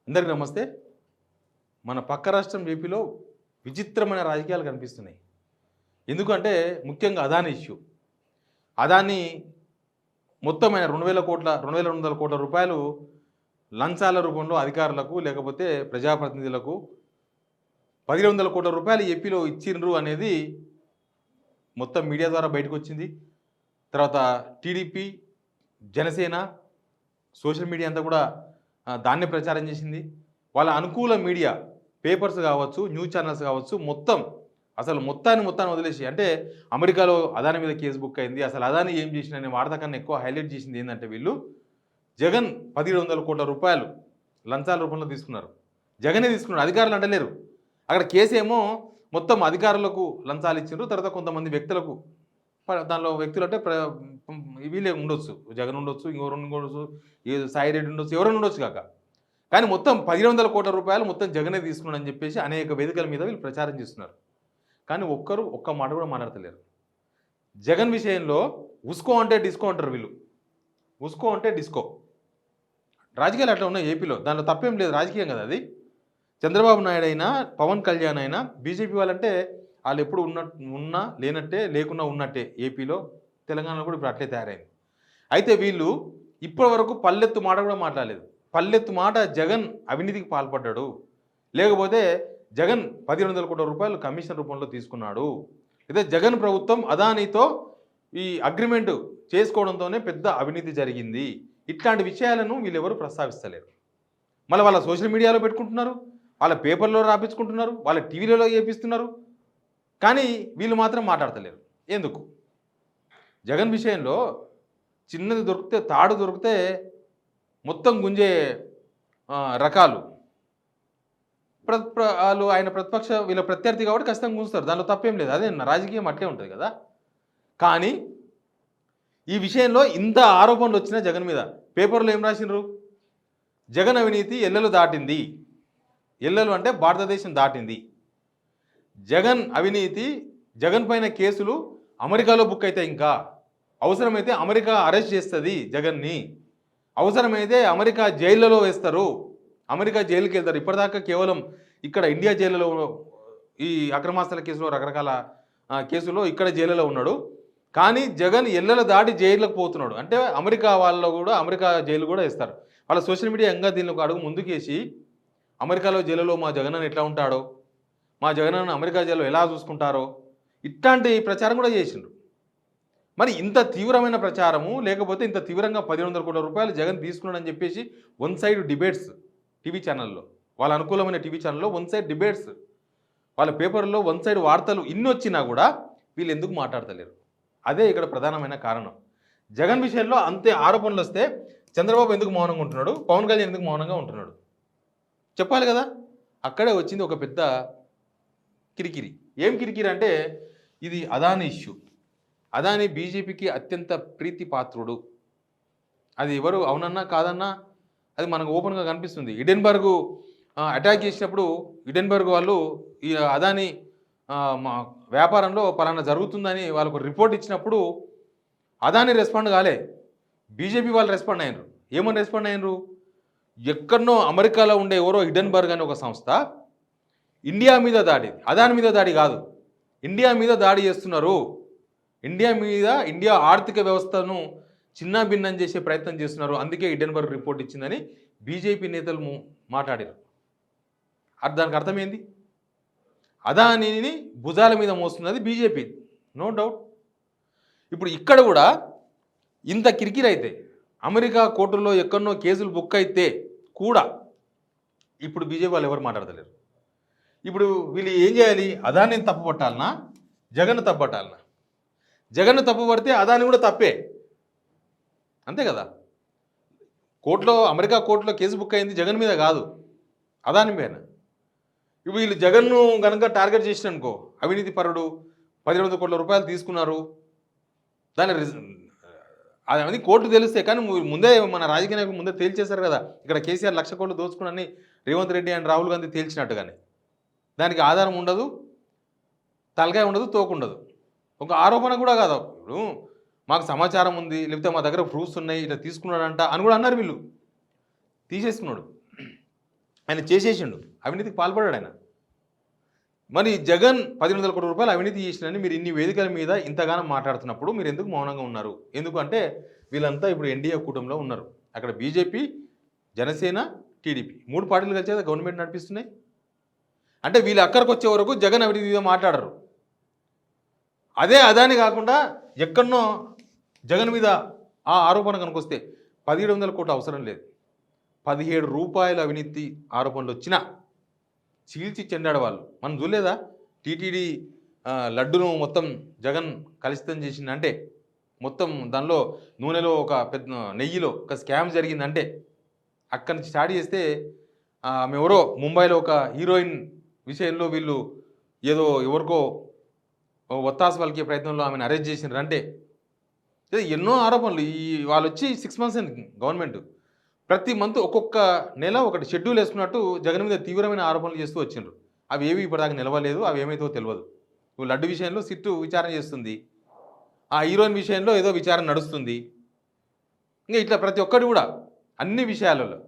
అందరికీ నమస్తే. మన పక్క రాష్ట్రం ఏపీలో విచిత్రమైన రాజకీయాలు కనిపిస్తున్నాయి. ఎందుకంటే ముఖ్యంగా అదానీ ఇష్యూ. అదానీ మొత్తం ఆయన 2200 కోట్ల రూపాయలు లంచాల రూపంలో అధికారులకు లేకపోతే ప్రజాప్రతినిధులకు 1,200 కోట్ల రూపాయలు ఏపీలో ఇచ్చిండ్రు అనేది మొత్తం మీడియా ద్వారా బయటకు వచ్చింది. తర్వాత టీడీపీ, జనసేన, సోషల్ మీడియా అంతా కూడా దాన్నే ప్రచారం చేసింది. వాళ్ళ అనుకూల మీడియా పేపర్స్ కావచ్చు, న్యూస్ ఛానల్స్ కావచ్చు, మొత్తాన్ని వదిలేసి, అంటే అమెరికాలో అదానీ మీద కేసు బుక్ అయింది, అసలు అదానీ ఏం చేసిన వార్త కన్నా ఎక్కువ హైలైట్ చేసింది ఏంటంటే వీళ్ళు జగన్ 1,700 కోట్ల రూపాయలు లంచాల రూపంలో తీసుకున్నారు. జగనే తీసుకున్నారు, అధికారులు అంటలేరు. అక్కడ కేసు ఏమో మొత్తం అధికారులకు లంచాలు ఇచ్చిండ్రు, తర్వాత కొంతమంది వ్యక్తులకు. దానిలో వ్యక్తులు అంటే వీళ్ళే ఉండొచ్చు, జగన్ ఉండొచ్చు, ఇంకెవరు ఉండొచ్చు, సాయి రెడ్డి ఉండొచ్చు, ఎవరైనా ఉండొచ్చు కాక. కానీ మొత్తం 1,200 కోట్ల రూపాయలు మొత్తం జగనే తీసుకున్నాడని చెప్పేసి అనేక వేదికల మీద వీళ్ళు ప్రచారం చేస్తున్నారు. కానీ ఒక్క మాట కూడా మాట్లాడతలేరు. జగన్ విషయంలో ఉస్కో అంటే డిస్కో అంటారు వీళ్ళు. ఉస్కో అంటే డిస్కో. రాజకీయాలు అట్లా ఉన్నాయి ఏపీలో, దానిలో తప్పేం లేదు, రాజకీయం కదా అది. చంద్రబాబు నాయుడు అయినా, పవన్ కళ్యాణ్ అయినా, బీజేపీ వాళ్ళంటే వాళ్ళు ఎప్పుడు ఉన్నా లేనట్టే, లేకున్నా ఉన్నట్టే. ఏపీలో, తెలంగాణలో కూడా ఇప్పుడు అట్లే తయారైంది. అయితే వీళ్ళు ఇప్పటి వరకు పల్లెత్తు మాట కూడా మాట్లాడలేదు. పల్లెత్తు మాట జగన్ అవినీతికి పాల్పడ్డాడు, లేకపోతే జగన్ 1,200 కోట్ల రూపాయలు కమిషన్ రూపంలో తీసుకున్నాడు, అయితే జగన్ ప్రభుత్వం అదానీతో ఈ అగ్రిమెంటు చేసుకోవడంతోనే పెద్ద అవినీతి జరిగింది, ఇట్లాంటి విషయాలను వీళ్ళెవరు ప్రస్తావిస్తలేరు. మళ్ళీ వాళ్ళ సోషల్ మీడియాలో పెట్టుకుంటున్నారు, వాళ్ళ పేపర్లో రాపించుకుంటున్నారు, వాళ్ళ టీవీలలో చేపిస్తున్నారు. కానీ వీళ్ళు మాత్రం మాట్లాడతలేరు. ఎందుకు? జగన్ విషయంలో చిన్నది దొరికితే, తాడు దొరికితే మొత్తం గుంజే రకాలు. వాళ్ళు ఆయన వీళ్ళ ప్రత్యర్థి కాబట్టి ఖచ్చితంగా గుంజుతారు, దానిలో తప్పేం లేదు. అదే రాజకీయం అట్లే ఉంటుంది కదా. కానీ ఈ విషయంలో ఇంత ఆరోపణలు వచ్చినా జగన్ మీద పేపర్లో ఏం రాసినారు? జగన్ అవినీతి ఎల్లలు దాటింది. ఎల్లలు అంటే భారతదేశం దాటింది. జగన్ అవినీతి, జగన్ పైన కేసులు అమెరికాలో బుక్ అయితే, ఇంకా అవసరమైతే అమెరికా అరెస్ట్ చేస్తుంది జగన్ని, అవసరమైతే అమెరికా జైళ్ళలో వేస్తారు, అమెరికా జైలుకి వెళ్తారు. ఇప్పటిదాకా కేవలం ఇక్కడ ఇండియా జైలులో ఈ అక్రమాస్తుల కేసులో రకరకాల కేసులో ఇక్కడ జైలులో ఉన్నాడు. కానీ జగన్ ఎల్లలు దాటి జైలుకు పోతున్నాడు అంటే అమెరికా వాళ్ళు కూడా అమెరికా జైలు కూడా వేస్తారు. వాళ్ళ సోషల్ మీడియా ఇంకా దీన్ని ఒక అడుగు ముందుకేసి అమెరికాలో జైలులో మా జగన్ అని ఎట్లా ఉంటాడో, మా జగన్ అమెరికా జైల్లో ఎలా చూసుకుంటారో, ఇట్లాంటి ప్రచారం కూడా చేసిండ్రు. మరి ఇంత తీవ్రమైన ప్రచారము, లేకపోతే ఇంత తీవ్రంగా 1,200 కోట్ల రూపాయలు జగన్ తీసుకున్నాడని చెప్పేసి వన్ సైడ్ డిబేట్స్ టీవీ ఛానల్లో, వాళ్ళ అనుకూలమైన టీవీ ఛానల్లో వన్ సైడ్ డిబేట్స్, వాళ్ళ పేపర్లో వన్ సైడ్ వార్తలు ఇన్ని వచ్చినా కూడా వీళ్ళు ఎందుకు మాట్లాడతలేరు? అదే ఇక్కడ ప్రధానమైన కారణం. జగన్ విషయంలో అంతే ఆరోపణలు వస్తే చంద్రబాబు ఎందుకు మౌనంగా ఉంటున్నాడు, పవన్ కళ్యాణ్ ఎందుకు మౌనంగా ఉంటున్నాడు చెప్పాలి కదా. అక్కడే వచ్చింది ఒక పెద్ద కిరికిరి. ఏం కిరికిరి అంటే, ఇది అదానీ ఇష్యూ. అదానీ బీజేపీకి అత్యంత ప్రీతిపాత్రుడు. అది ఎవరు అవునన్నా కాదన్నా అది మనకు ఓపెన్గా కనిపిస్తుంది. హిడెన్బర్గ్ అటాక్ చేసినప్పుడు హిడెన్బర్గ్ వాళ్ళు ఈ అదానీ వ్యాపారంలో పలానా జరుగుతుందని వాళ్ళకు రిపోర్ట్ ఇచ్చినప్పుడు అదానీ రెస్పాండ్ కాలే, బీజేపీ వాళ్ళు రెస్పాండ్ అయ్యారు. ఏమని రెస్పాండ్ అయ్యారు? ఎక్కడనో అమెరికాలో ఉండే ఎవరో హిడెన్బర్గ్ అనే ఒక సంస్థ ఇండియా మీద దాడి, అదానీ మీద దాడి కాదు, ఇండియా మీద దాడి చేస్తున్నారు, ఇండియా ఆర్థిక వ్యవస్థను చిన్నాభిన్నం చేసే ప్రయత్నం చేస్తున్నారు, అందుకే హిడెన్బర్గ్ రిపోర్ట్ ఇచ్చిందని బీజేపీ నేతలు మాట్లాడారు. దానికి అర్థమైంది, అదానీని భుజాల మీద మోస్తున్నది బీజేపీ, నో డౌట్. ఇప్పుడు ఇక్కడ కూడా ఇంత కిరికిరి అయితే, అమెరికా కోర్టుల్లో ఎక్కడనో కేసులు బుక్ అయితే కూడా ఇప్పుడు బీజేపీ వాళ్ళు ఎవరు మాట్లాడతలేరు. ఇప్పుడు వీళ్ళు ఏం చేయాలి? అదానీని తప్పుపట్టాలనా, జగన్ తప్పుపట్టాలనా? జగన్ తప్పుపడితే అదానీ కూడా తప్పే, అంతే కదా. అమెరికా కోర్టులో కేసు బుక్ అయింది జగన్ మీద కాదు, అదానీ మీద. ఇప్పుడు వీళ్ళు జగన్ను కనుక టార్గెట్ చేసిననుకో, అవినీతి పరుడు, 1,200 కోట్ల రూపాయలు తీసుకున్నారు, అది కోర్టు తెలిస్తే. కానీ ముందే మన రాజకీయ నాయకులు ముందే తేల్చేశారు కదా, ఇక్కడ కేసీఆర్ 1,00,000 కోట్లు దోచుకుని రేవంత్ రెడ్డి అండ్ రాహుల్ గాంధీ తేల్చినట్టుగానే. దానికి ఆధారం ఉండదు, తలకాయ ఉండదు, తోకుండదు, ఒక ఆరోపణ కూడా కాదు. ఇప్పుడు మాకు సమాచారం ఉంది, లేకపోతే మా దగ్గర ప్రూఫ్స్ ఉన్నాయి, ఇట్లా తీసుకున్నాడంట అని కూడా అన్నారు. వీళ్ళు తీసేసుకున్నాడు. ఆయన చేసేసిండు, అవినీతికి పాల్పడాడు ఆయన. మరి జగన్ 1,200 కోట్ల రూపాయలు అవినీతి చేసినని మీరు ఇన్ని వేదికల మీద ఇంతగానో మాట్లాడుతున్నప్పుడు మీరు ఎందుకు మౌనంగా ఉన్నారు? ఎందుకంటే వీళ్ళంతా ఇప్పుడు ఎన్డీఏ కూటమిలో ఉన్నారు. అక్కడ బీజేపీ, జనసేన, టీడీపీ 3 పార్టీలు కలిసి గవర్నమెంట్ నడిపిస్తున్నాయి. అంటే వీళ్ళు అక్కడికి వచ్చే వరకు జగన్ అవినీతి మీద మాట్లాడరు. అదే అదాని కాకుండా ఎక్కడనో జగన్ మీద ఆ ఆరోపణ కనుకొస్తే 1,700 కోట్లు అవసరం లేదు. 17 రూపాయల అవినీతి ఆరోపణలు వచ్చినా చీల్చి చెండాడు వాళ్ళు. మనం చూడలేదా? టీటీడీ లడ్డును మొత్తం జగన్ కలుషితం చేసిందంటే, మొత్తం దానిలో నూనెలో ఒక పెద్ద నెయ్యిలో ఒక స్కామ్ జరిగిందంటే, అక్కడి నుంచి స్టార్ట్ చేస్తే ఎవరో ముంబైలో ఒక హీరోయిన్ విషయంలో వీళ్ళు ఏదో ఎవరికో ఒత్తాస పలికే ప్రయత్నంలో ఆమెను అరెస్ట్ చేసినారంటే, ఎన్నో ఆరోపణలు. వాళ్ళు వచ్చి 6 మంత్స్ అయింది గవర్నమెంట్. ప్రతి మంత్ ఒక్కొక్క నెల ఒకటి షెడ్యూల్ వేసుకున్నట్టు జగన్ మీద తీవ్రమైన ఆరోపణలు చేస్తూ వచ్చిండ్రు. అవి ఏవి ఇప్పటిదాకా నిలవలేదు, అవి ఏమైతే తెలియదు. లడ్డు విషయంలో సిట్టు విచారణ చేస్తుంది, ఆ హీరోయిన్ విషయంలో ఏదో విచారణ నడుస్తుంది. ఇంకా ఇట్లా ప్రతి ఒక్కటి కూడా అన్ని విషయాలలో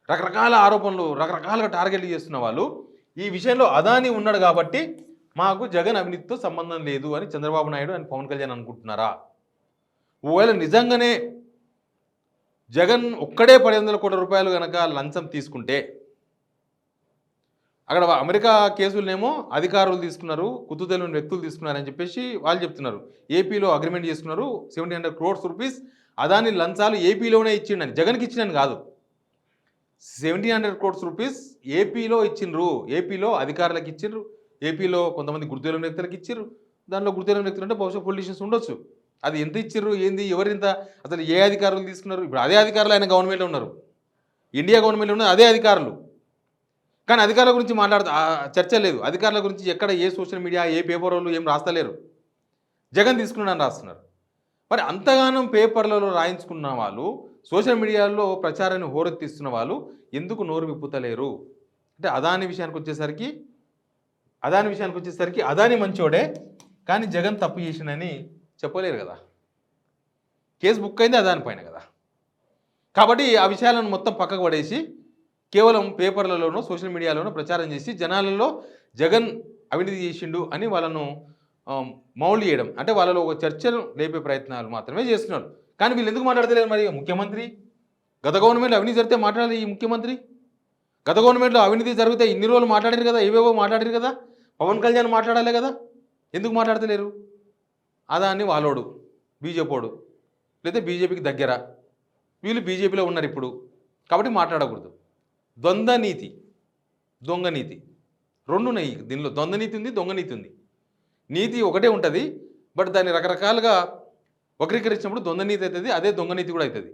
రకరకాల ఆరోపణలు, రకరకాలుగా టార్గెట్లు చేస్తున్న వాళ్ళు ఈ విషయంలో అదాని ఉన్నాడు కాబట్టి మాకు జగన్ అవినీతితో సంబంధం లేదు అని చంద్రబాబు నాయుడు అని పవన్ కళ్యాణ్ అనుకుంటున్నారా? ఒకవేళ నిజంగానే జగన్ ఒక్కడే 1,200 కోట్ల రూపాయలు కనుక లంచం తీసుకుంటే, అక్కడ అమెరికా కేసులనేమో అధికారులు తీసుకున్నారు, కుత్తు తెలియని వ్యక్తులు తీసుకున్నారని చెప్పేసి వాళ్ళు చెప్తున్నారు. ఏపీలో అగ్రిమెంట్ చేసుకున్నారు, 1,700 crores రూపీస్ అదాని లంచాలు ఏపీలోనే ఇచ్చిండని, జగన్కి ఇచ్చిండని కాదు. 1,700 crores రూపీస్ ఏపీలో ఇచ్చిండ్రు, ఏపీలో అధికారులకు ఇచ్చిండ్రు, ఏపీలో కొంతమంది గుర్తు తెలియని వ్యక్తులకు ఇచ్చిండ్రు. దానిలో గుర్తు తెలియని వ్యక్తులు అంటే బహుశా పొలిటీషియన్స్ ఉండొచ్చు. అది ఎంత ఇచ్చిర్రు, ఏంది, ఎవరింత, అసలు ఏ అధికారులు తీసుకున్నారు? ఇప్పుడు అదే అధికారులు ఆయన గవర్నమెంట్లో ఉన్నారు, ఇండియా గవర్నమెంట్లో ఉన్నారు అదే అధికారులు. కానీ అధికారుల గురించి చర్చ లేదు. అధికారుల గురించి ఎక్కడ ఏ సోషల్ మీడియా, ఏ పేపర్ వాళ్ళు ఏం రాస్తలేరు. జగన్ తీసుకున్నాడని రాస్తున్నారు. మరి అంతగానం పేపర్లలో రాయించుకున్న వాళ్ళు, సోషల్ మీడియాలో ప్రచారాన్ని హోరెత్తిస్తున్న వాళ్ళు ఎందుకు నోరు విప్పుతలేరు? అంటే అదాని విషయానికి వచ్చేసరికి అదాని మంచోడే, కానీ జగన్ తప్పు చేసిండని చెప్పలేరు కదా. కేసు బుక్ అయింది అదాని పైన కదా. కాబట్టి ఆ విషయాలను మొత్తం పక్కకు పడేసి కేవలం పేపర్లలోనో సోషల్ మీడియాలోనో ప్రచారం చేసి జనాలలో జగన్ అవినీతి చేసిండు అని వాళ్ళను మౌల్డ్ చేయడం, అంటే వాళ్ళలో ఒక చర్చను లేపే ప్రయత్నాలు మాత్రమే చేస్తున్నారు. కానీ వీళ్ళు ఎందుకు మాట్లాడతలేరు? మరి ముఖ్యమంత్రి గత గవర్నమెంట్లో అవినీతి జరిగితే మాట్లాడాలి. ఈ ముఖ్యమంత్రి గత గవర్నమెంట్లో అవినీతి జరిగితే ఇన్ని రోజులు మాట్లాడారు కదా, ఏవేవో మాట్లాడారు కదా, పవన్ కళ్యాణ్ మాట్లాడాలి కదా, ఎందుకు మాట్లాడతలేరు? అదాన్ని వాళ్ళోడు బీజేపీడు, లేదా బీజేపీకి దగ్గర, వీళ్ళు బీజేపీలో ఉన్నారు ఇప్పుడు కాబట్టి మాట్లాడకూడదు. ద్వంద్వ నీతి, దొంగ నీతి రెండు ఉన్నాయి దీనిలో. ద్వంద్వ నీతి ఉంది, దొంగ నీతి ఉంది. నీతి ఒకటే ఉంటుంది, బట్ దాన్ని రకరకాలుగా వక్రీకరించినప్పుడు ద్వంద్వ నీతి అవుతుంది, అదే దొంగ నీతి కూడా అవుతుంది.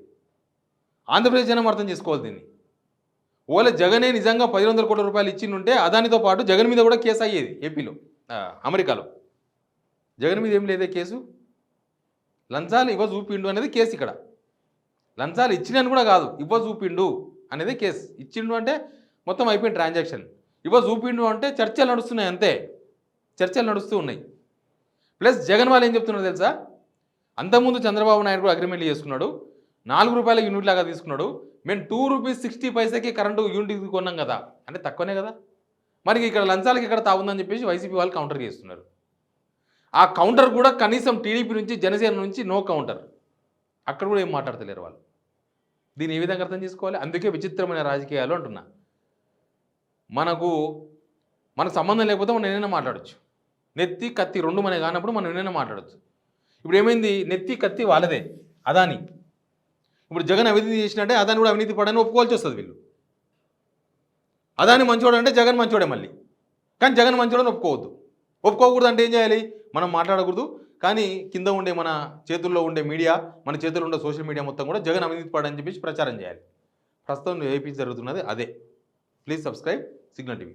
ఆంధ్రప్రదేశ్ జనం అర్థం చేసుకోవాలి దీన్ని. ఓలే జగనే నిజంగా 1,200 కోట్ల రూపాయలు ఇచ్చిండుంటే అదానితో పాటు జగన్ మీద కూడా కేసు అయ్యేది. ఏపీలో, అమెరికాలో జగన్ మీద ఏం లేదే కేసు. లంచాలు ఇవ్వ చూపిండు అనేది కేసు. ఇక్కడ లంచాలు ఇచ్చినని కూడా కాదు, ఇవ్వ చూపిండు అనేది కేసు. ఇచ్చిండు అంటే మొత్తం అయిపోయిన ట్రాన్సాక్షన్. ఇవ్వ చూపిండు అంటే చర్చలు నడుస్తున్నాయి, అంతే, చర్చలు నడుస్తూ ఉన్నాయి. ప్లస్ జగన్ వాళ్ళు ఏం చెప్తున్నారు తెలుసా? అంతకుముందు చంద్రబాబు నాయుడు కూడా అగ్రిమెంట్లు చేసుకున్నాడు, 4 రూపాయల యూనిట్ లాగా తీసుకున్నాడు. మేము 2 రూపీస్ 60 పైసకి కరెంటు యూనిట్ కొన్నాం కదా, అంటే తక్కువనే కదా. మరి ఇక్కడ లంచాలకి ఇక్కడ తాగుందని చెప్పేసి వైసీపీ వాళ్ళు కౌంటర్ చేస్తున్నారు. ఆ కౌంటర్ కూడా కనీసం టీడీపీ నుంచి, జనసేన నుంచి నో కౌంటర్. అక్కడ కూడా ఏం మాట్లాడతలేరు వాళ్ళు. దీన్ని ఏ విధంగా అర్థం చేసుకోవాలి? అందుకే విచిత్రమైన రాజకీయాలు అంటున్నా. మనకు సంబంధం లేకపోతే మనం ఏమైనా మాట్లాడచ్చు. నెత్తి కత్తి రెండు మనకి కానప్పుడు మనం ఏమైనా మాట్లాడచ్చు. ఇప్పుడు ఏమైంది? నెత్తి కత్తి వాళ్ళదే, అదాని. ఇప్పుడు జగన్ అవినీతి చేసినట్టే అదాని కూడా అవినీతి పడని ఒప్పుకోవాల్సి వస్తుంది వీళ్ళు. అదాని మంచోడు అంటే జగన్ మంచోడే మళ్ళీ. కానీ జగన్ మంచోడని ఒప్పుకోకూడదు అంటే ఏం చేయాలి? మనం మాట్లాడకూడదు. కానీ కింద ఉండే మన చేతుల్లో ఉండే మీడియా, మన చేతుల్లో ఉండే సోషల్ మీడియా మొత్తం కూడా జగన్ అవినీతి పడని చెప్పేసి ప్రచారం చేయాలి. ప్రస్తుతం ఏపీ జరుగుతున్నది అదే. Please subscribe signal TV.